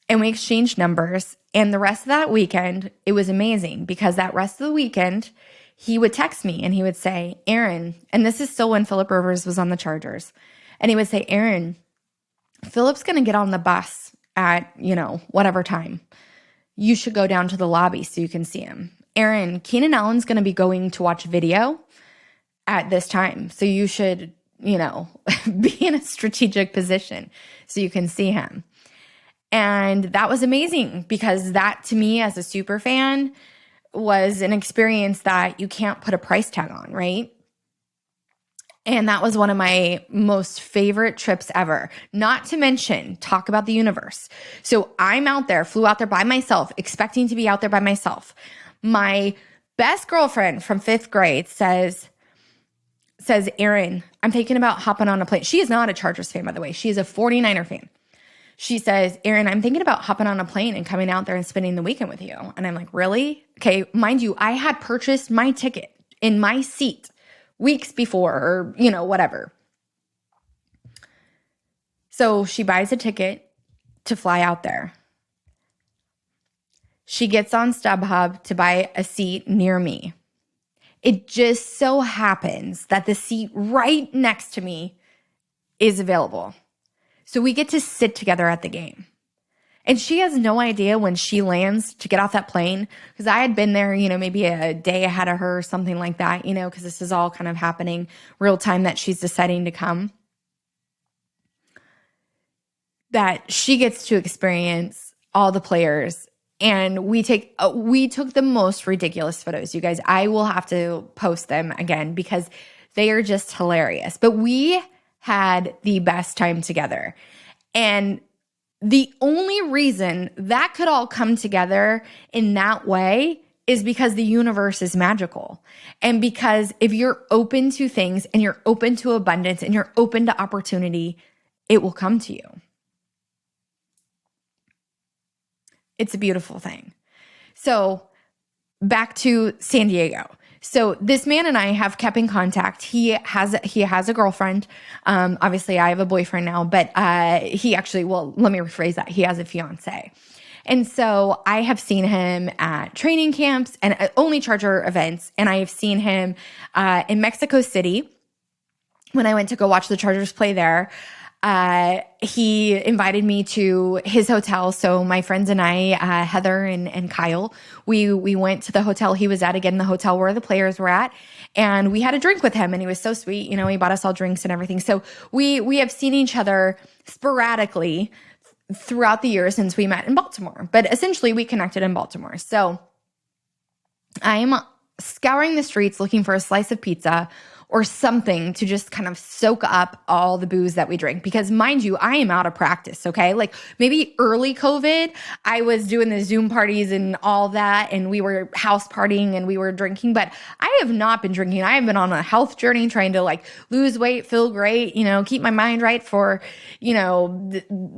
and we exchanged numbers. And the rest of that weekend, it was amazing because that rest of the weekend, he would text me and he would say, Erin, and this is still when Phillip Rivers was on the Chargers. And he would say, Erin, Phillip's going to get on the bus at, whatever time. You should go down to the lobby so you can see him. Erin, Keenan Allen's going to be going to watch video at this time. So you should, be in a strategic position so you can see him. And that was amazing because that, to me, as a super fan, was an experience that you can't put a price tag on, right? And that was one of my most favorite trips ever. Not to mention, talk about the universe. So I'm out there, flew out there by myself, expecting to be out there by myself. My best girlfriend from 5th grade says, Erin, I'm thinking about hopping on a plane. She is not a Chargers fan, by the way. She is a 49er fan. She says, Erin, I'm thinking about hopping on a plane and coming out there and spending the weekend with you. And I'm like, really? Okay, mind you, I had purchased my ticket in my seat weeks before, or, whatever. So she buys a ticket to fly out there. She gets on StubHub to buy a seat near me. It just so happens that the seat right next to me is available. So we get to sit together at the game. And she has no idea when she lands to get off that plane, because I had been there, maybe a day ahead of her or something like that, because this is all kind of happening real time that she's deciding to come. That she gets to experience all the players And we took the most ridiculous photos, you guys. I will have to post them again because they are just hilarious. But we had the best time together. And the only reason that could all come together in that way is because the universe is magical. And because if you're open to things and you're open to abundance and you're open to opportunity, it will come to you. It's a beautiful thing. So back to San Diego. So this man and I have kept in contact. He has a girlfriend. Obviously I have a boyfriend now, but he actually, well, let me rephrase that. He has a fiance. And so I have seen him at training camps and only Charger events. And I have seen him in Mexico City when I went to go watch the Chargers play there. He invited me to his hotel. So my friends and I, Heather and Kyle, we went to the hotel he was at, again, the hotel where the players were at. And we had a drink with him and he was so sweet. You know, he bought us all drinks and everything. So we have seen each other sporadically throughout the years since we met in Baltimore, but essentially we connected in Baltimore. So I'm scouring the streets looking for a slice of pizza or something to just kind of soak up all the booze that we drink. Because mind you, I am out of practice, okay? Like maybe early COVID, I was doing the Zoom parties and all that, and we were house partying and we were drinking, but I have not been drinking. I have been on a health journey trying to like lose weight, feel great, you know, keep my mind right for, you know,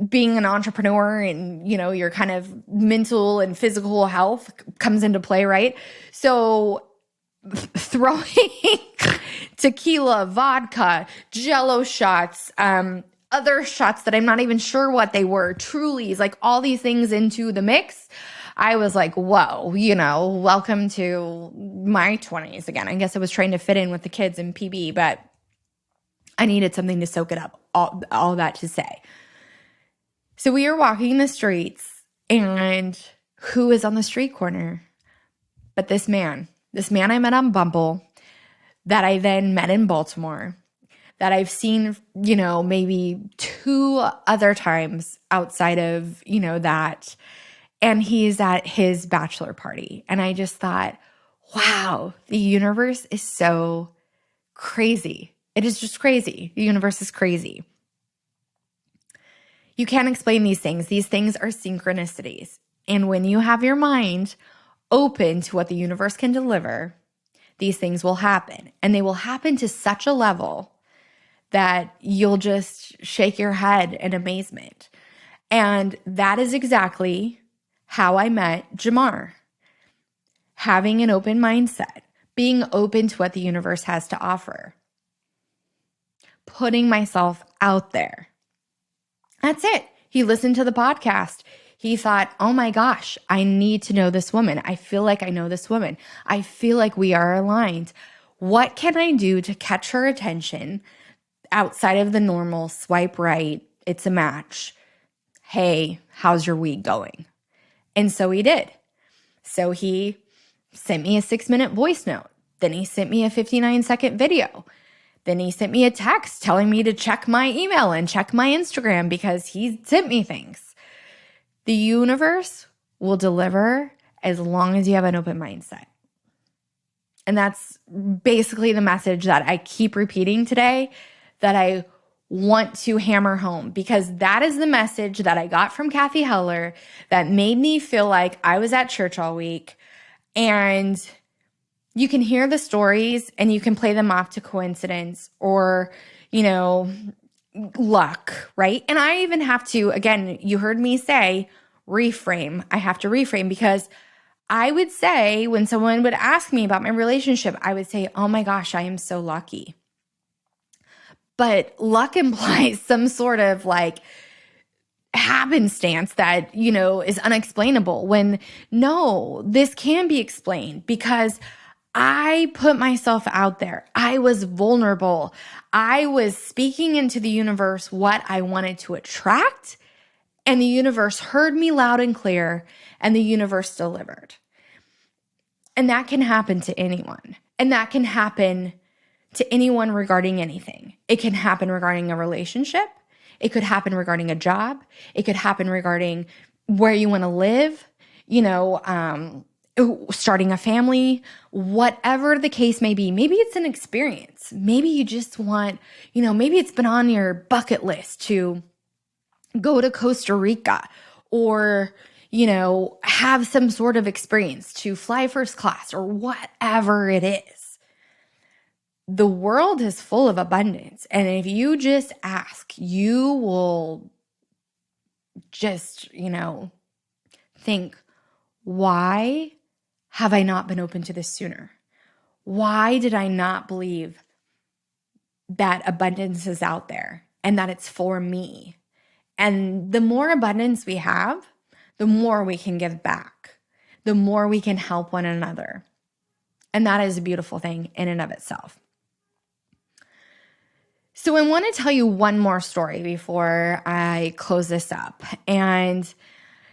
being an entrepreneur and, you know, your kind of mental and physical health comes into play, right? So throwing tequila, vodka, Jello shots, other shots that I'm not even sure what they were, Trulies, like all these things into the mix. I was like, whoa, you know, welcome to my 20s again. I guess I was trying to fit in with the kids in PB, but I needed something to soak it up, all that to say. So we are walking the streets, and who is on the street corner but this man I met on Bumble, that I then met in Baltimore, that I've seen, you know, maybe 2 other times outside of, you know, that. And he's at his bachelor party. And I just thought, wow, the universe is so crazy. It is just crazy. The universe is crazy. You can't explain these things. These things are synchronicities. And when you have your mind open to what the universe can deliver, these things will happen. And they will happen to such a level that you'll just shake your head in amazement. And that is exactly how I met Jamar. Having an open mindset, being open to what the universe has to offer, putting myself out there. That's it. He listened to the podcast. He thought, oh my gosh, I need to know this woman. I feel like I know this woman. I feel like we are aligned. What can I do to catch her attention outside of the normal swipe right? It's a match. Hey, how's your week going? And so he did. So he sent me a 6-minute voice note. Then he sent me a 59-second video. Then he sent me a text telling me to check my email and check my Instagram because he sent me things. The universe will deliver as long as you have an open mindset. And that's basically the message that I keep repeating today, that I want to hammer home, because that is the message that I got from Cathy Heller that made me feel like I was at church all week. And you can hear the stories and you can play them off to coincidence or, you know, luck, right? And I even have to, again, you heard me say reframe. I have to reframe, because I would say when someone would ask me about my relationship, I would say, oh my gosh, I am so lucky. But luck implies some sort of like happenstance that, you know, is unexplainable, when no, this can be explained because I put myself out there. I was vulnerable. I was speaking into the universe what I wanted to attract, and the universe heard me loud and clear, and the universe delivered. And that can happen to anyone. And that can happen to anyone regarding anything. It can happen regarding a relationship. It could happen regarding a job. It could happen regarding where you want to live, starting a family, whatever the case may be. Maybe it's an experience. Maybe you just want, maybe it's been on your bucket list to go to Costa Rica or, have some sort of experience to fly first class or whatever it is. The world is full of abundance. And if you just ask, you will just, think, why have I not been open to this sooner? Why did I not believe that abundance is out there and that it's for me? And the more abundance we have, the more we can give back, the more we can help one another. And that is a beautiful thing in and of itself. So I want to tell you one more story before I close this up. And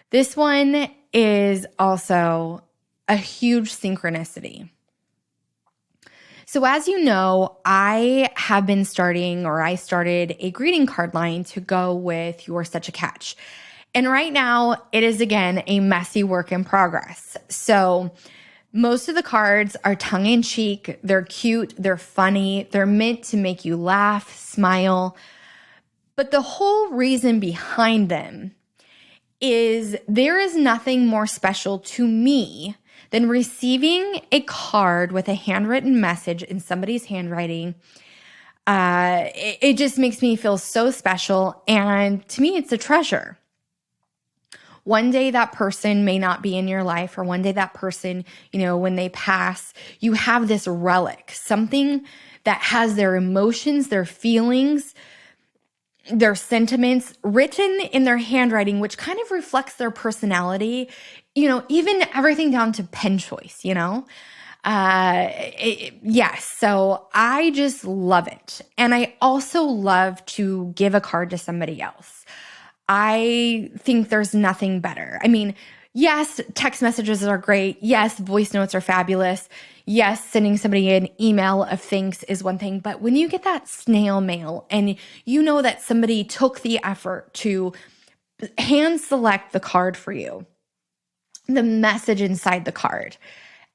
this one is also a huge synchronicity. So as you know, I started a greeting card line to go with You're Such a Catch. And right now it is again a messy work in progress. So most of the cards are tongue-in-cheek, they're cute, they're funny, they're meant to make you laugh, smile. But the whole reason behind them is there is nothing more special to me than receiving a card with a handwritten message in somebody's handwriting. It just makes me feel so special. And to me, it's a treasure. One day that person may not be in your life, or one day that person, when they pass, you have this relic, something that has their emotions, their feelings, their sentiments written in their handwriting, which kind of reflects their personality, even everything down to pen choice, yes. So I just love it. And I also love to give a card to somebody else. I think there's nothing better. I mean, yes, text messages are great. Yes, voice notes are fabulous. Yes, sending somebody an email of thanks is one thing. But when you get that snail mail and you know that somebody took the effort to hand select the card for you, the message inside the card,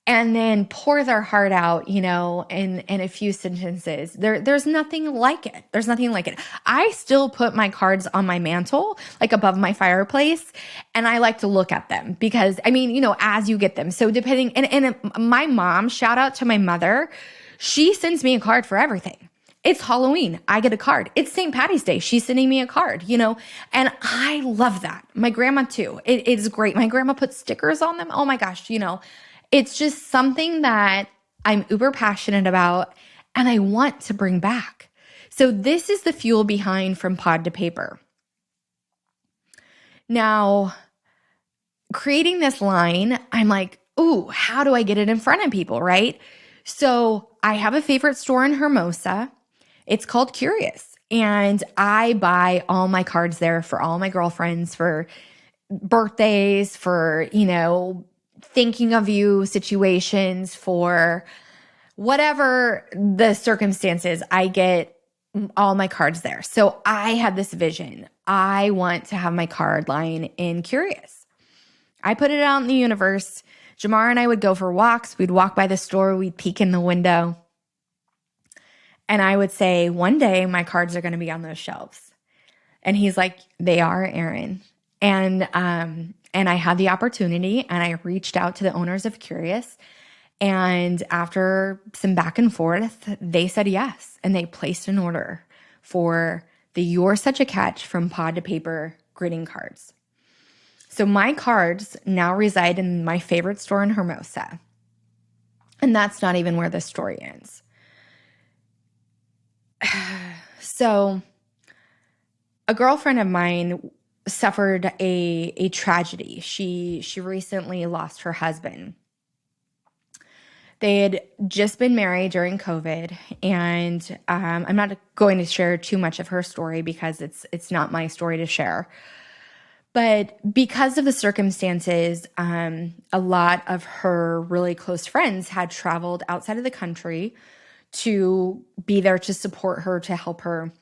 and then pour their heart out, in a few sentences. There's nothing like it. There's nothing like it. I still put my cards on my mantle, like above my fireplace, and I like to look at them because, as you get them. So depending, and my mom, shout out to my mother, she sends me a card for everything. It's Halloween, I get a card. It's St. Patty's Day, she's sending me a card, and I love that. My grandma too. It's great. My grandma puts stickers on them. Oh my gosh, it's just something that I'm uber passionate about and I want to bring back. So this is the fuel behind From Pod to Paper. Now, creating this line, I'm like, ooh, how do I get it in front of people, right? So I have a favorite store in Hermosa. It's called Curious. And I buy all my cards there for all my girlfriends, for birthdays, for, thinking of you situations, for whatever the circumstances. I get all my cards there. So I had this vision. I want to have my card line in Curious. I put it out in the universe. Jamar and I would go for walks. We'd walk by the store. We'd peek in the window. And I would say, one day my cards are going to be on those shelves. And he's like, they are, Erin. And I had the opportunity, and I reached out to the owners of Curious. And after some back and forth, they said yes. And they placed an order for the You're Such a Catch From Pod to Paper greeting cards. So my cards now reside in my favorite store in Hermosa. And that's not even where this story ends. So a girlfriend of mine suffered a tragedy. She recently lost her husband. They had just been married during COVID, and I'm not going to share too much of her story because it's not my story to share. But because of the circumstances, a lot of her really close friends had traveled outside of the country to be there to support her, to help her,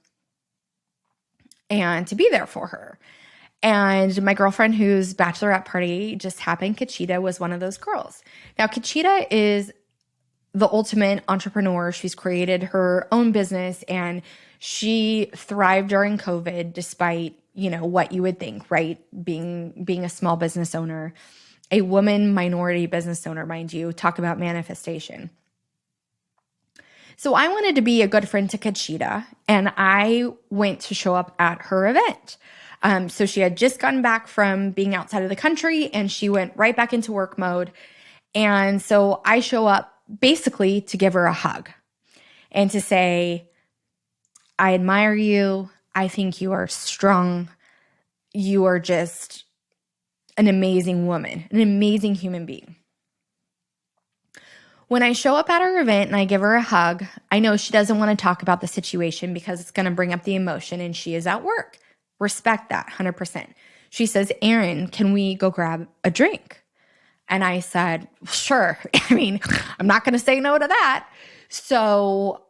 and to be there for her. And my girlfriend whose bachelorette party just happened, Kachita, was one of those girls. Now, Kachita is the ultimate entrepreneur. She's created her own business and she thrived during COVID despite, what you would think, right? Being a small business owner, a woman minority business owner, mind you, talk about manifestation. So I wanted to be a good friend to Kachita and I went to show up at her event. So she had just gotten back from being outside of the country and she went right back into work mode. And so I show up basically to give her a hug and to say, I admire you. I think you are strong. You are just an amazing woman, an amazing human being. When I show up at her event and I give her a hug, I know she doesn't want to talk about the situation because it's going to bring up the emotion and she is at work. Respect that 100%. She says, Erin, can we go grab a drink? And I said, sure. I mean, I'm not going to say no to that. So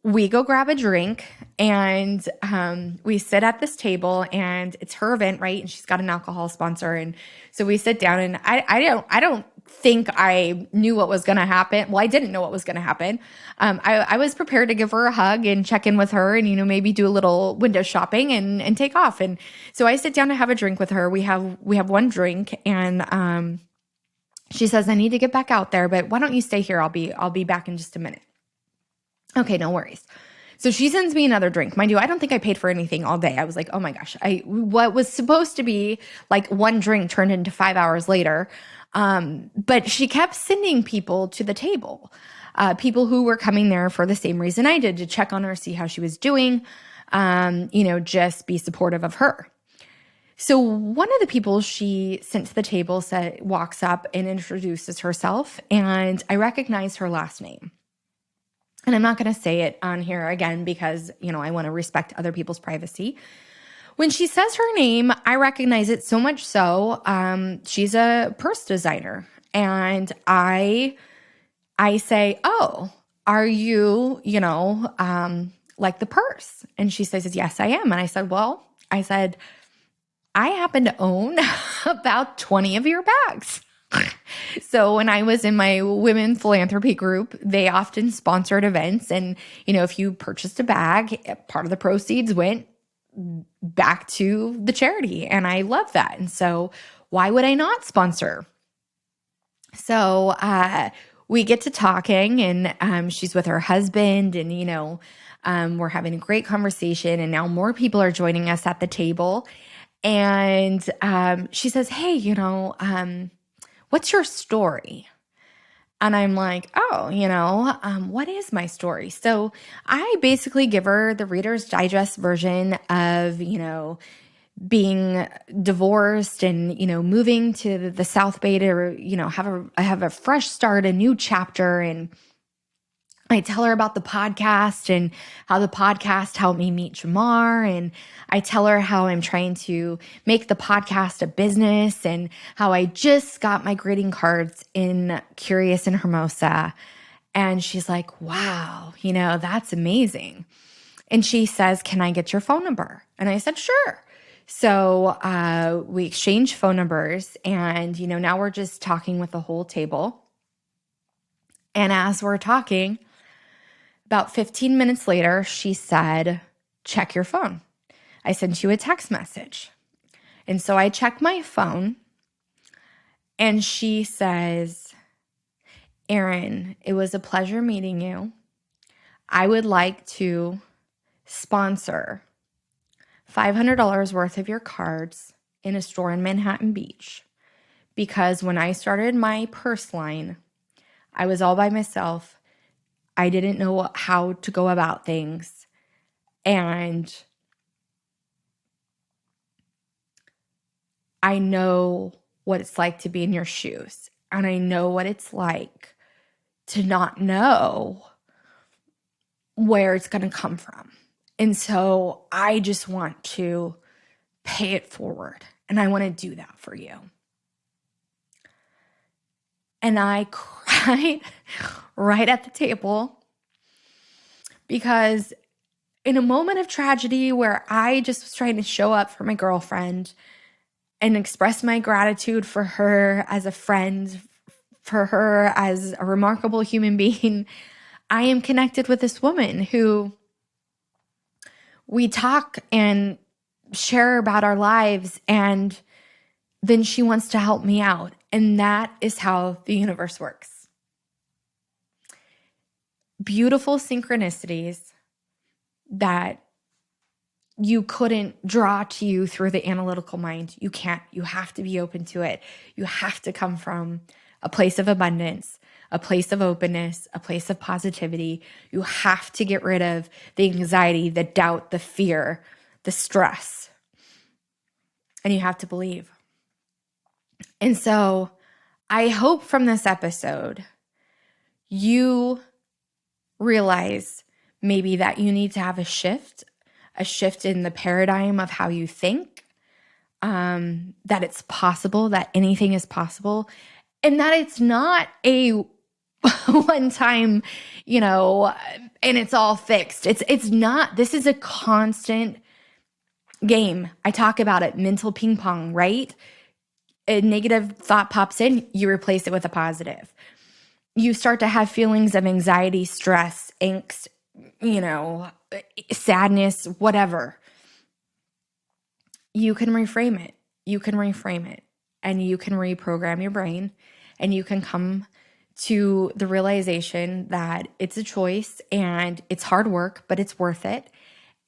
we go grab a drink and we sit at this table and it's her event, right? And she's got an alcohol sponsor. And so we sit down and I don't think I knew what was going to happen. Well, I didn't know what was going to happen. I was prepared to give her a hug and check in with her and, maybe do a little window shopping and take off. And so I sit down to have a drink with her. We have one drink and she says, I need to get back out there, but why don't you stay here? I'll be back in just a minute. Okay, no worries. So she sends me another drink. Mind you, I don't think I paid for anything all day. I was like, oh my gosh, what was supposed to be like one drink turned into 5 hours later. But she kept sending people to the table, people who were coming there for the same reason I did, to check on her, see how she was doing, just be supportive of her. So one of the people she sent to the table walks up and introduces herself, and I recognize her last name. And I'm not going to say it on here again because, I want to respect other people's privacy. When she says her name, I recognize it so much so. She's a purse designer. And I say, oh, are you, like the purse? And she says, yes, I am. And I said, I happen to own about 20 of your bags. So when I was in my women philanthropy group, they often sponsored events. And, if you purchased a bag, part of the proceeds went back to the charity. And I love that. And so why would I not sponsor? So we get to talking and she's with her husband and, we're having a great conversation. And now more people are joining us at the table. And she says, hey, what's your story? And I'm like, oh, what is my story? So I basically give her the Reader's Digest version of, being divorced and, moving to the South Bay to, have a fresh start, a new chapter. And I tell her about the podcast and how the podcast helped me meet Jamar. And I tell her how I'm trying to make the podcast a business and how I just got my greeting cards in Curious and Hermosa. And she's like, wow, that's amazing. And she says, can I get your phone number? And I said, sure. So we exchanged phone numbers and, now we're just talking with the whole table. And as we're talking, about 15 minutes later, she said, check your phone. I sent you a text message. And so I check my phone and she says, Erin, it was a pleasure meeting you. I would like to sponsor $500 worth of your cards in a store in Manhattan Beach because when I started my purse line, I was all by myself. I didn't know how to go about things. And I know what it's like to be in your shoes. And I know what it's like to not know where it's going to come from. And so I just want to pay it forward. And I want to do that for you. And I cried right at the table because in a moment of tragedy where I just was trying to show up for my girlfriend, and express my gratitude for her as a friend, for her as a remarkable human being, I am connected with this woman who we talk and share about our lives, and then she wants to help me out. And that is how the universe works. Beautiful synchronicities that you couldn't draw to you through the analytical mind. You can't. You have to be open to it. You have to come from a place of abundance, a place of openness, a place of positivity. You have to get rid of the anxiety, the doubt, the fear, the stress. And you have to believe. And so I hope from this episode, you realize maybe that you need to have a shift in the paradigm of how you think, that it's possible, that anything is possible, and that it's not a one time, and it's all fixed. It's not. This is a constant game. I talk about it, mental ping pong, right? A negative thought pops in, you replace it with a positive. You start to have feelings of anxiety, stress, angst, sadness, whatever. You can reframe it. And you can reprogram your brain, and you can come to the realization that it's a choice and it's hard work, but it's worth it.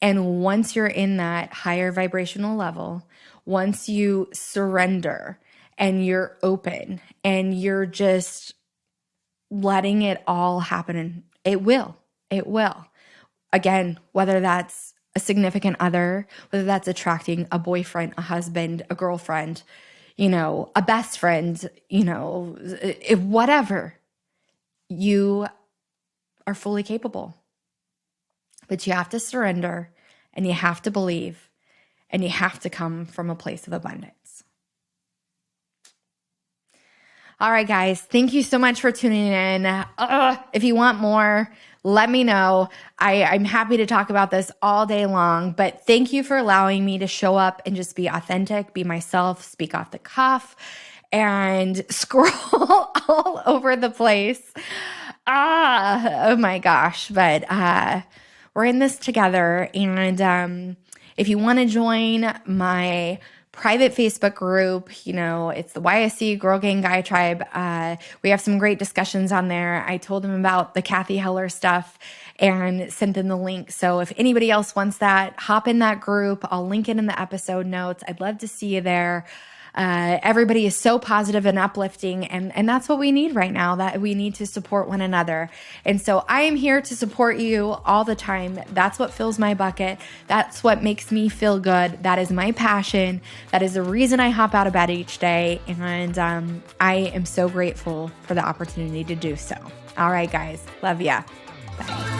And once you're in that higher vibrational level, once you surrender and you're open and you're just letting it all happen, it will. Again, whether that's a significant other, whether that's attracting a boyfriend, a husband, a girlfriend, a best friend, whatever, you are fully capable. But you have to surrender, and you have to believe, and you have to come from a place of abundance. All right, guys, thank you so much for tuning in. If you want more, let me know. I'm happy to talk about this all day long, but thank you for allowing me to show up and just be authentic, be myself, speak off the cuff, and scroll all over the place. Oh my gosh. But we're in this together. And if you want to join my private Facebook group, it's the YSC Girl Gang Guy Tribe. We have some great discussions on there. I told them about the Cathy Heller stuff and sent them the link. So if anybody else wants that, hop in that group. I'll link it in the episode notes. I'd love to see you there. Everybody is so positive and uplifting, and that's what we need right now, that we need to support one another. And so I am here to support you all the time. That's what fills my bucket. That's what makes me feel good. That is my passion. That is the reason I hop out of bed each day. And I am so grateful for the opportunity to do so. All right, guys. Love ya. Bye.